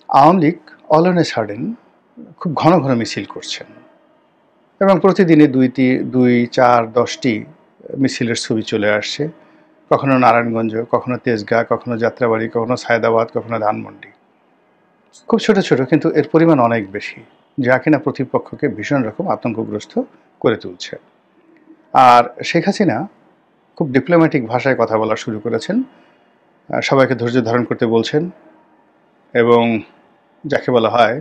Awami League all on a sudden খুব ঘন ঘন মিছিল করছেন এবং প্রতিদিনই 2, 4, 10টি মিছিলের ছবি চলে আসছে। কখনো নারায়ণগঞ্জ, কখনো তেজগাঁ, কখনো যাত্রাবাড়ি, কখনো সায়দাবাদ, কখনো ধানমন্ডি। খুব ছোট ছোট, কিন্তু এর পরিমাণ অনেক বেশি, যা কিনা প্রতিপক্ষকে ভীষণ রকম আতঙ্কগ্রস্ত করে তুলছে। আর শেখ হাসিনা খুব ডিপ্লোম্যাটিক ভাষায় কথা বলা শুরু করেছেন, সবাইকে ধৈর্য ধারণ করতে বলছেন এবং যাকে বলা হয়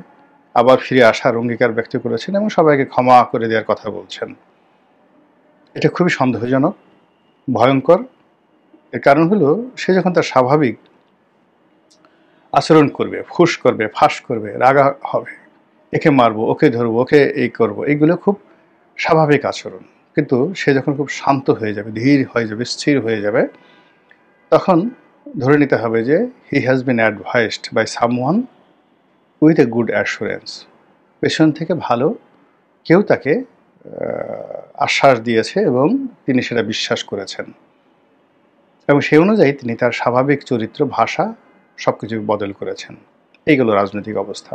আবার ফিরে আসার অঙ্গীকার ব্যক্ত করেছেন এবং সবাইকে ক্ষমা করে দেওয়ার কথা বলছেন। এটা খুবই সন্দেহজনক, ভয়ঙ্কর। এর কারণ হলো, সে যখন তার স্বাভাবিক আচরণ করবে, ফুস করবে, ফাঁস করবে, রাগা হবে, একে মারবো, ওকে ধরবো, ওকে এই করবো, এইগুলো খুব স্বাভাবিক আচরণ। কিন্তু সে যখন খুব শান্ত হয়ে যাবে, ধীর হয়ে যাবে, স্থির হয়ে যাবে, তখন ধরে নিতে হবে যে he has been advised by someone with a good assurance. পেছন থেকে ভালো কেউ তাকে আশ্বাস দিয়েছে এবং তিনি সেটা বিশ্বাস করেছেন এবং সেই অনুযায়ী তিনি তার স্বাভাবিক চরিত্র, ভাষা সবকিছু বদল করেছেন। এইগুলো রাজনৈতিক অবস্থা।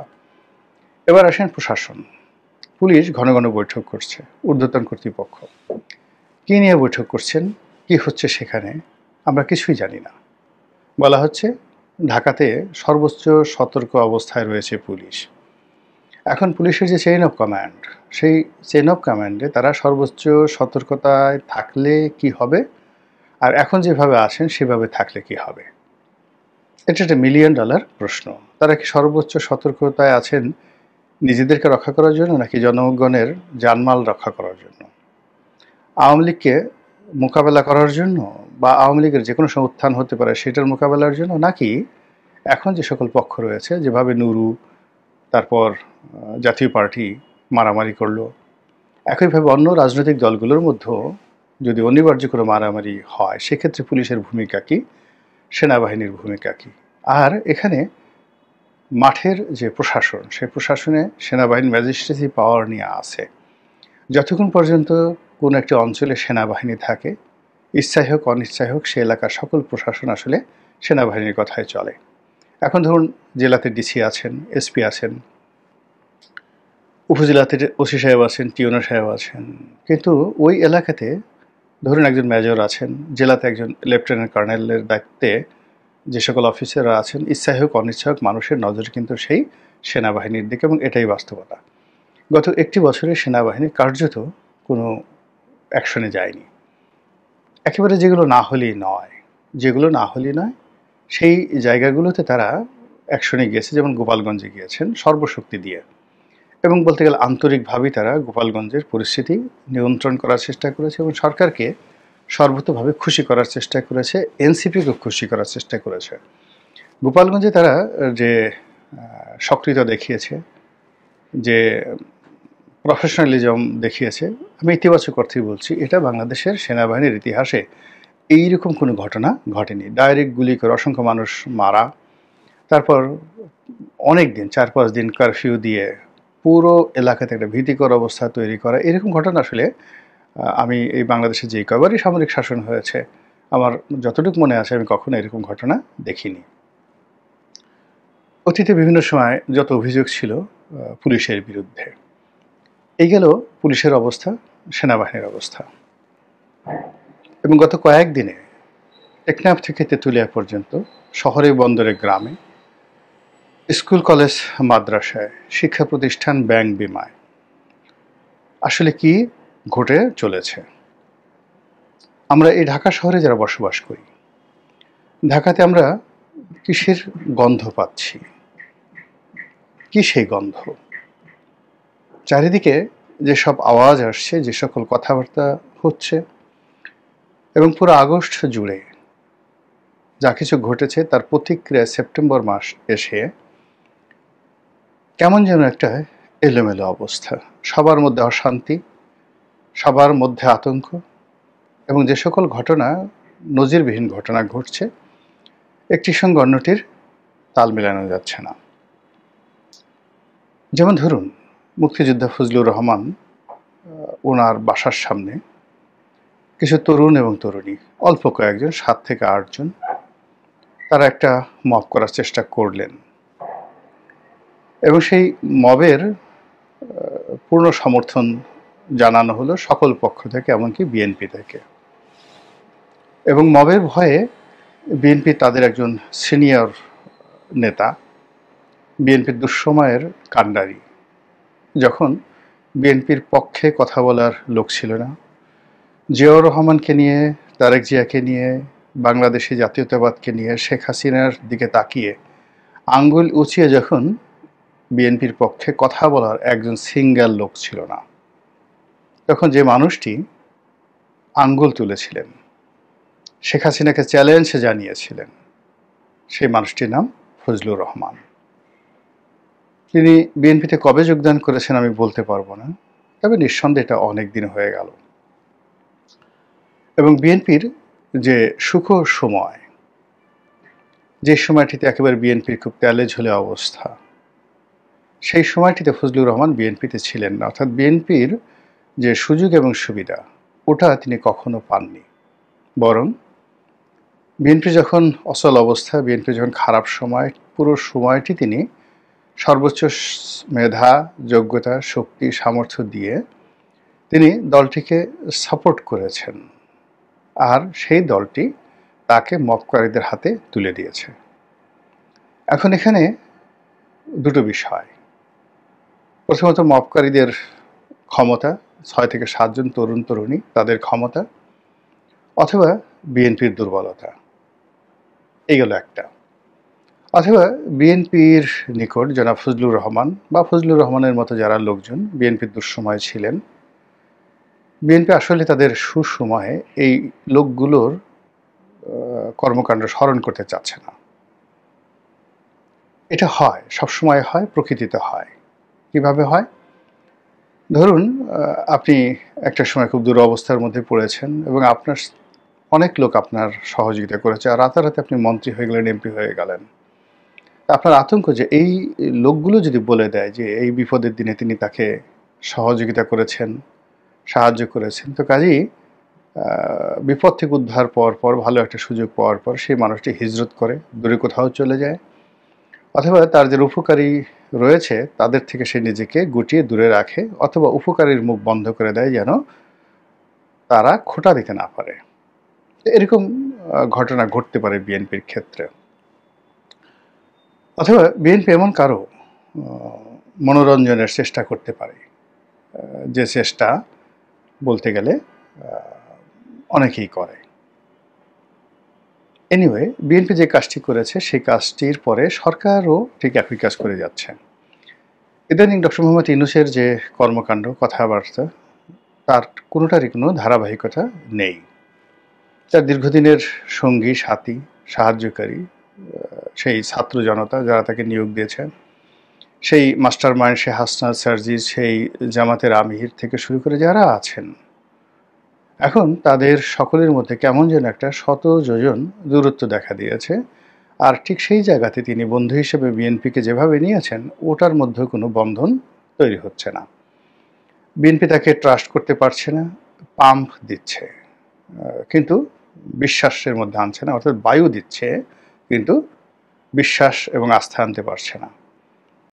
এবার আসেন প্রশাসন। পুলিশ ঘন ঘন বৈঠক করছে, ঊর্ধ্বতন কর্তৃপক্ষ। কী নিয়ে বৈঠক করছেন, কি হচ্ছে সেখানে আমরা কিছুই জানি না। বলা হচ্ছে ঢাকাতে সর্বোচ্চ সতর্ক অবস্থায় রয়েছে পুলিশ। এখন পুলিশের যে চেইন অফ কমান্ড, সেই চেইন অফ কমান্ডে তারা সর্বোচ্চ সতর্কতায় থাকলে কি হবে, আর এখন যেভাবে আছেন সেভাবে থাকলে কি হবে, এটা একটা $1 মিলিয়ন প্রশ্ন। তারা কি সর্বোচ্চ সতর্কতায় আছেন নিজেদেরকে রক্ষা করার জন্য, নাকি জনগণের জানমাল রক্ষা করার জন্য? আওয়ামী লীগকে মোকাবেলা করার জন্য, বা আওয়ামী লীগের যে কোনো সময় উত্থান হতে পারে সেটার মোকাবেলার জন্য, নাকি এখন যে সকল পক্ষ রয়েছে, যেভাবে নুরু, তারপর জাতীয় পার্টি মারামারি করলো, একইভাবে অন্য রাজনৈতিক দলগুলোর মধ্যেও যদি অনিবার্য কোনো মারামারি হয়, সেক্ষেত্রে পুলিশের ভূমিকা কী, সেনাবাহিনীর ভূমিকা কী? আর এখানে মাঠের যে প্রশাসন, সেই প্রশাসনে সেনাবাহিনীর ম্যাজিস্ট্রেসি পাওয়ার নিয়ে আছে। যতক্ষণ পর্যন্ত কোনো একটি অঞ্চলে সেনাবাহিনী থাকে, ইচ্ছাই হোক অনিচ্ছাই হোক, সে এলাকার সকল প্রশাসন আসলে সেনাবাহিনীর কথায় চলে। এখন ধরুন জেলাতে ডিসি আছেন, এসপি আছেন, উপজেলাতে ওসি সাহেব আছেন, টিওনো সাহেব আছেন, কিন্তু ওই এলাকাতে ধরুন একজন মেজর আছেন, জেলাতে একজন লেফটেন্যান্ট কর্নেলের দায়িত্বে যে সকল অফিসাররা আছেন, ইচ্ছাই হোক অনিচ্ছা হোক, মানুষের নজর কিন্তু সেই সেনাবাহিনীর দিকে, এবং এটাই বাস্তবতা। গত 1টি বছরে সেনাবাহিনী কার্যত কোনো অ্যাকশনে যায়নি। একেবারে যেগুলো না হলেই নয়, সেই জায়গাগুলোতে তারা অ্যাকশনে গিয়েছে, যেমন গোপালগঞ্জে গিয়েছেন সর্বশক্তি দিয়ে, এবং বলতে গেলে আন্তরিকভাবেই তারা গোপালগঞ্জের পরিস্থিতি নিয়ন্ত্রণ করার চেষ্টা করেছে এবং সরকারকে সর্বতোভাবে খুশি করার চেষ্টা করেছে, এনসিপিকে খুশি করার চেষ্টা করেছে। গোপালগঞ্জে তারা যে সক্রিয়তা দেখিয়েছে, যে প্রফেশনালিজম দেখিয়েছে, আমি ইতিবাচক অর্থেই বলছি, এটা বাংলাদেশের সেনাবাহিনীর ইতিহাসে এইরকম কোনো ঘটনা ঘটেনি। ডাইরেক্ট গুলি করে অসংখ্য মানুষ মারা, তারপর অনেক দিন, 4-5 দিন কারফিউ দিয়ে পুরো এলাকাতে একটা ভীতিকর অবস্থা তৈরি করা, এরকম ঘটনা আসলে আমি এই বাংলাদেশে যেই কয়বারই সামরিক শাসন হয়েছে, আমার যতটুকু মনে আছে, আমি কখনো এরকম ঘটনা দেখিনি। অতীতে বিভিন্ন সময় যত অভিযোগ ছিল পুলিশের বিরুদ্ধে, এই গেল পুলিশের অবস্থা, সেনাবাহিনীর অবস্থা। এবং গত কয়েকদিনে টেকনাফ থেকে তেঁতুলিয়া পর্যন্ত, শহরে বন্দরে গ্রামে, স্কুল কলেজ মাদ্রাসায়, শিক্ষা প্রতিষ্ঠান, ব্যাংক, বিমায় আসলে কি ঘটে চলেছে? আমরা এই ঢাকা শহরে যারা বসবাস করি, ঢাকাতে আমরা কিসের গন্ধ পাচ্ছি? কি সেই গন্ধ? চারিদিকে যেসব আওয়াজ আসছে, যে সকল কথাবার্তা হচ্ছে, এবং পুরো আগস্ট জুড়ে যা কিছু ঘটেছে, তার প্রতিক্রিয়া সেপ্টেম্বর মাস এসে কেমন যেন একটা এলোমেলো অবস্থা, সবার মধ্যে অশান্তি, সবার মধ্যে আতঙ্ক, এবং যে সকল ঘটনা, নজিরবিহীন ঘটনা ঘটছে, একটির সঙ্গে অন্যটির তাল মেলানো যাচ্ছে না। যেমন ধরুন মুক্তিযোদ্ধা ফজলুর রহমান, ওনার বাসার সামনে কিছু তরুণ এবং তরুণী, অল্প কয়েকজন, 7 থেকে 8 জন, তারা একটা মব করার চেষ্টা করলেন। এবং সেই মবের পূর্ণ সমর্থন জানানো হলো সকল পক্ষ থেকে, এমনকি বিএনপি থেকে। এবং মবের ভয়ে বিএনপি তাদের একজন সিনিয়র নেতা, বিএনপির দুঃসময়ের কাণ্ডারি, যখন বিএনপির পক্ষে কথা বলার লোক ছিল না, জিয়াউর রহমানকে নিয়ে, তারেক জিয়াকে নিয়ে, বাংলাদেশি জাতীয়তাবাদকে নিয়ে, শেখ হাসিনার দিকে তাকিয়ে আঙ্গুল উঁচিয়ে যখন বিএনপির পক্ষে কথা বলার একজন সিঙ্গেল লোক ছিল না, তখন যে মানুষটি আঙ্গুল তুলেছিলেন, শেখ হাসিনাকে চ্যালেঞ্জ জানিয়েছিলেন, সেই মানুষটির নাম ফজলুর রহমান। তিনি বিএনপিতে কবে যোগদান করেছেন আমি বলতে পারবো না, তবে নিঃসন্দেহে এটা অনেক দিন হয়ে গেল। এবং বিএনপির যে সুখর সময়, যে সময়টিতে একেবারে বিএনপির খুব তেলে ঝোলে অবস্থা, সেই সময়টিতে ফজলুর রহমান বিএনপিতে ছিলেন না। অর্থাৎ বিএনপির যে সুযোগ এবং সুবিধা, ওটা তিনি কখনো পাননি। বরং বিএনপি যখন অচল অবস্থা, বিএনপি যখন খারাপ সময়, পুরো সময়টি তিনি সর্বোচ্চ মেধা, যোগ্যতা, শক্তি, সামর্থ্য দিয়ে তিনি দলটিকে সাপোর্ট করেছেন। আর সেই দলটি তাকে মক্কারীদের হাতে তুলে দিয়েছে। এখন এখানে দুটো বিষয়। প্রথমত মক্কারীদের ক্ষমতা, 6 থেকে 7 জন তরুণ তরুণী, তাদের ক্ষমতা, অথবা বিএনপির দুর্বলতা, এই গেল একটা। অথবা বিএনপির নিকট জনাব ফজলুর রহমান বা ফজলুর রহমানের মতো যারা লোকজন বিএনপির দুঃসময় ছিলেন, বিএনপি আসলে তাদের সুসময়ে এই লোকগুলোর কর্মকাণ্ড স্মরণ করতে চাচ্ছে না। এটা হয়, সবসময় হয়, প্রকৃতিতে হয়। কিভাবে হয়? ধরুন আপনি একটা সময় খুব দুরবস্থার মধ্যে পড়েছেন এবং আপনার অনেক লোক আপনার সহযোগিতা করেছে, আর রাতারাতি আপনি মন্ত্রী হয়ে গেলেন, এমপি হয়ে গেলেন। আপনার আতঙ্ক যে এই লোকগুলো যদি বলে দেয় যে এই বিপদের দিনে তিনি তাকে সহযোগিতা করেছেন, সাহায্য করেছেন, তো কাজেই বিপদ থেকে উদ্ধার পাওয়ার পর, ভালো একটা সুযোগ পাওয়ার পর সেই মানুষটি হিজরত করে দূরে কোথাও চলে যায়, অথবা তার যে উপকারী রয়েছে তাদের থেকে সে নিজেকে গুটিয়ে দূরে রাখে, অথবা উপকারীর মুখ বন্ধ করে দেয় যেন তারা খোঁটা দিতে না পারে। এরকম ঘটনা ঘটতে পারে বিএনপির ক্ষেত্রে। অথবা বিএনপি এমন কারো মনোরঞ্জনের চেষ্টা করতে পারে, যে চেষ্টা বলতে গেলে অনেকেই করে। এনিওয়ে, বিএনপি যে কাজটি করেছে সেই কাজটির পরে সরকারও ঠিক একই কাজ করে যাচ্ছে। ইদানিং ডক্টর মোহাম্মদ ইউনূসের যে কর্মকাণ্ড, কথাবার্তা, তার কোনোটারই কোনো ধারাবাহিকতা নেই। তার দীর্ঘদিনের সঙ্গী, সাথী, সাহায্যকারী সেই ছাত্র জনতা যারা তাকে নিয়োগ দিয়েছেন, সেই মাস্টার মাইন্ড, সেই হাসনাত সার্জিস, সেই জামাতের আমির থেকে শুরু করে যারা আছেন, এখন তাদের সকলের মধ্যে কেমন যেন একটা শত যোজন দূরত্ব দেখা দিয়েছে। আর ঠিক সেই জায়গাতে তিনি বন্ধু হিসেবে বিএনপিকে যেভাবে নিয়েছেন, ওটার মধ্যে কোনো বন্ধন তৈরি হচ্ছে না। বিএনপি তাকে ট্রাস্ট করতে পারছে না, পাম্প দিচ্ছে কিন্তু বিশ্বাসের মধ্যে আনছে না, অর্থাৎ বায়ু দিচ্ছে কিন্তু বিশ্বাস এবং আস্থা আনতে পারছে না।